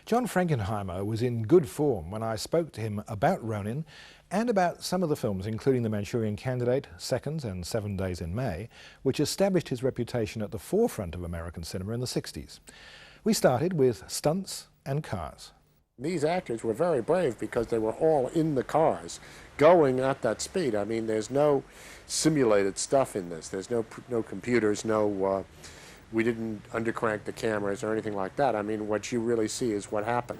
John Frankenheimer was in good form when I spoke to him about Ronin and about some of the films, including The Manchurian Candidate, Seconds and 7 Days in May, which established his reputation at the forefront of American cinema in the 60s. We started with stunts and cars. These actors were very brave because they were all in the cars, going at that speed. I mean, there's no simulated stuff in this. There's no computers, we didn't undercrank the cameras or anything like that. I mean, what you really see is what happened.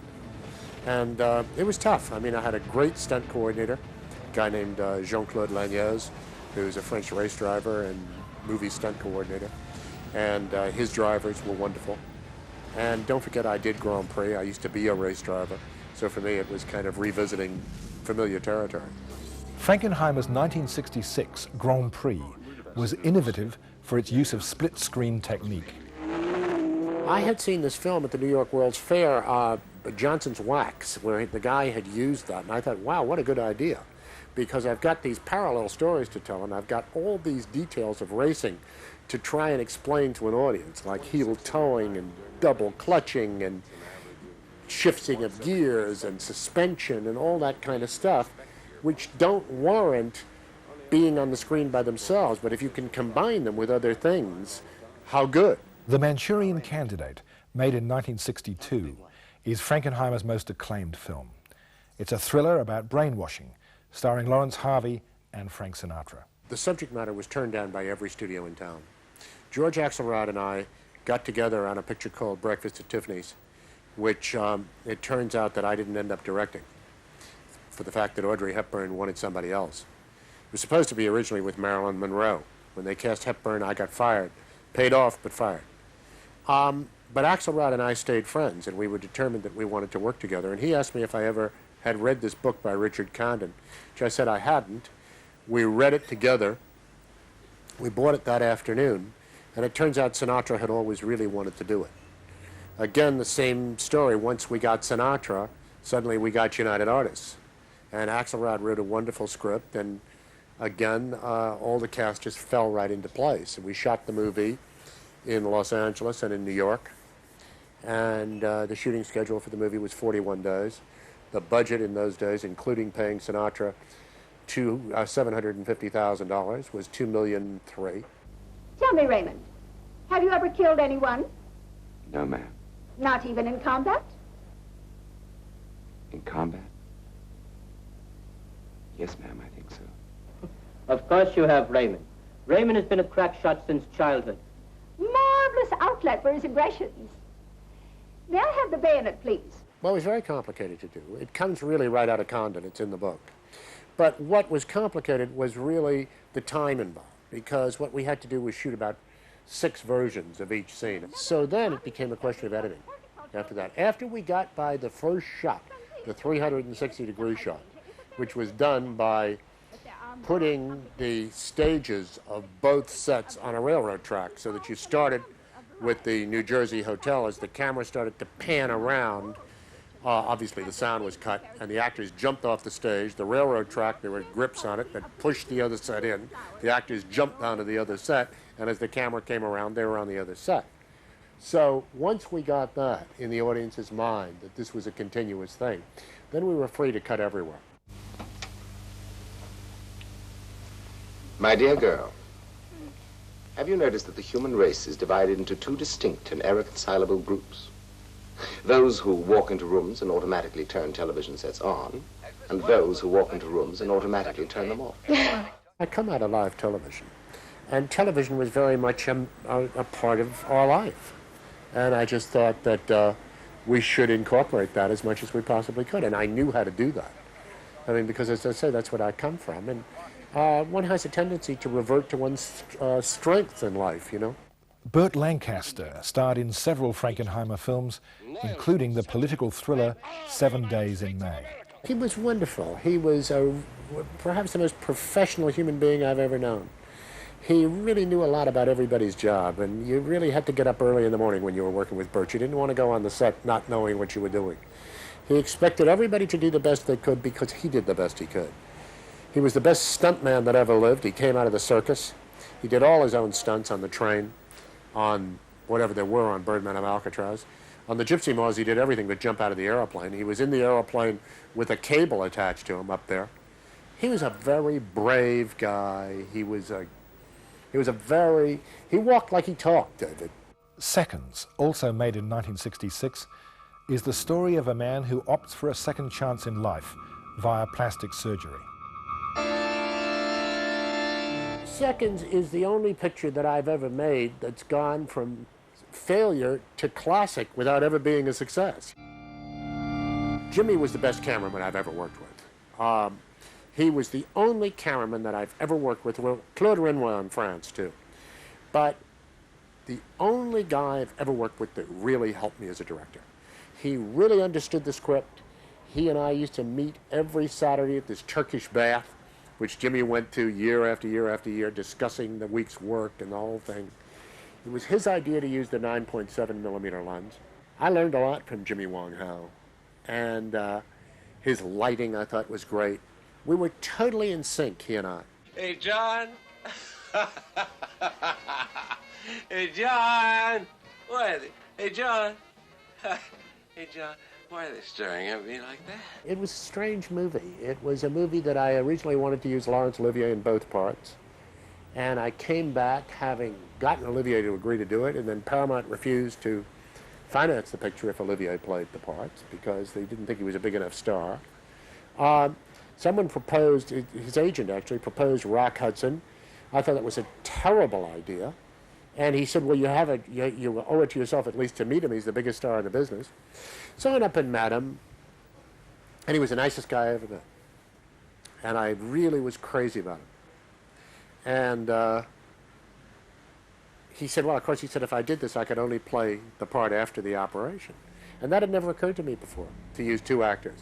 And it was tough. I mean, I had a great stunt coordinator, a guy named Jean-Claude Lagnaise, who's a French race driver and movie stunt coordinator. And his drivers were wonderful. And don't forget, I did Grand Prix. I used to be a race driver. So for me, it was kind of revisiting familiar territory. Frankenheimer's 1966 Grand Prix was innovative for its use of split-screen technique. I had seen this film at the New York World's Fair, Johnson's Wax, where the guy had used that, and I thought, wow, what a good idea, because I've got these parallel stories to tell, and I've got all these details of racing to try and explain to an audience, like heel towing and double clutching and shifting of gears and suspension and all that kind of stuff, which don't warrant being on the screen by themselves, but if you can combine them with other things, how good. The Manchurian Candidate, made in 1962, is Frankenheimer's most acclaimed film. It's a thriller about brainwashing, starring Lawrence Harvey and Frank Sinatra. The subject matter was turned down by every studio in town. George Axelrod and I got together on a picture called Breakfast at Tiffany's, which it turns out that I didn't end up directing, for the fact that Audrey Hepburn wanted somebody else. It was supposed to be originally with Marilyn Monroe. When they cast Hepburn, I got fired. Paid off, but fired. But Axelrod and I stayed friends, and we were determined that we wanted to work together. And he asked me if I ever had read this book by Richard Condon, which I said I hadn't. We read it together. We bought it that afternoon, and it turns out Sinatra had always really wanted to do it. Again, the same story. Once we got Sinatra, suddenly we got United Artists. And Axelrod wrote a wonderful script, and again, all the cast just fell right into place. And we shot the movie in Los Angeles and in New York. And the shooting schedule for the movie was 41 days. The budget in those days, including paying Sinatra to $750,000, was $2.3 million. Tell me, Raymond, have you ever killed anyone? No, ma'am. Not even in combat? In combat? Yes, ma'am, I think so. Of course you have, Raymond. Raymond has been a crack shot since childhood. Marvelous outlet for his aggressions. May I have the bayonet, please? Well, it was very complicated to do. It comes really right out of Condon. It's in the book. But what was complicated was really the time involved, because what we had to do was shoot about 6 versions of each scene. So then it became a question of editing after that. After we got by the first shot, the 360-degree shot, which was done by putting the stages of both sets on a railroad track, so that you started with the New Jersey hotel. As the camera started to pan around, obviously the sound was cut, and the actors jumped off the stage. The railroad track, there were grips on it that pushed the other set in. The actors jumped onto the other set, and as the camera came around, they were on the other set. So once we got that in the audience's mind, that this was a continuous thing, then we were free to cut everywhere. My dear girl, have you noticed that the human race is divided into 2 distinct and irreconcilable groups? Those who walk into rooms and automatically turn television sets on, and those who walk into rooms and automatically turn them off. I come out of live television, and television was very much a part of our life. And I just thought that we should incorporate that as much as we possibly could, and I knew how to do that. I mean, because as I say, that's what I come from, and one has a tendency to revert to one's strengths in life, you know. Burt Lancaster starred in several Frankenheimer films, including the political thriller 7 Days in May. He was wonderful. He was perhaps the most professional human being I've ever known. He really knew a lot about everybody's job, and you really had to get up early in the morning when you were working with Burt. You didn't want to go on the set not knowing what you were doing. He expected everybody to do the best they could because he did the best he could. He was the best stuntman that ever lived. He came out of the circus. He did all his own stunts on the train, on whatever there were on Birdman of Alcatraz. On the Gypsy Moors, he did everything but jump out of the airplane. He was in the airplane with a cable attached to him up there. He was a very brave guy. He walked like he talked, David. Seconds, also made in 1966, is the story of a man who opts for a second chance in life via plastic surgery. Seconds is the only picture that I've ever made that's gone from failure to classic without ever being a success. Jimmy was the best cameraman I've ever worked with. He was the only cameraman that I've ever worked with. Well, Claude Renoir in France, too. But the only guy I've ever worked with that really helped me as a director. He really understood the script. He and I used to meet every Saturday at this Turkish bath, which Jimmy went to year after year after year, discussing the week's work and the whole thing. It was his idea to use the 9.7 millimeter lens. I learned a lot from Jimmy Wong Howe, and his lighting I thought was great. We were totally in sync, he and I. Hey, John. Hey, John. Why are they? Hey, John. Hey, John. Why are they staring at me like that? It was a strange movie. It was a movie that I originally wanted to use Laurence Olivier in both parts. And I came back having gotten Olivier to agree to do it, and then Paramount refused to finance the picture if Olivier played the parts because they didn't think he was a big enough star. Someone proposed, his agent actually proposed Rock Hudson. I thought that was a terrible idea. And he said, well, you owe it to yourself at least to meet him. He's the biggest star in the business. So I went up and met him, and he was the nicest guy I ever met. And I really was crazy about him. And he said, well, of course, he said, if I did this, I could only play the part after the operation. And that had never occurred to me before, to use two actors.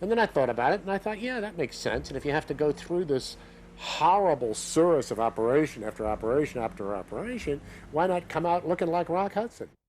And then I thought about it, and I thought, yeah, that makes sense. And if you have to go through this horrible service of operation after operation after operation, why not come out looking like Rock Hudson?